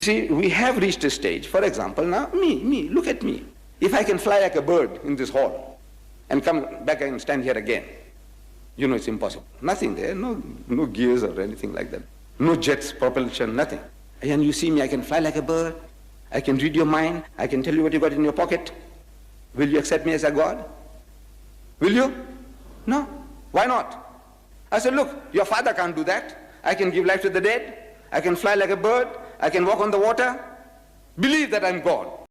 See, we have reached a stage. For example, now, me, look at me. If I can fly like a bird in this hall and come back and stand here again, you know it's impossible. Nothing there, no gears or anything like that. No jets, propulsion, nothing. And you see me, I can fly like a bird. I can read your mind. I can tell you what you got in your pocket. Will you accept me as a God? Will you? No. Why not? I said, look, your father can't do that. I can give life to the dead. I can fly like a bird. I can walk on the water. Believe that I'm God.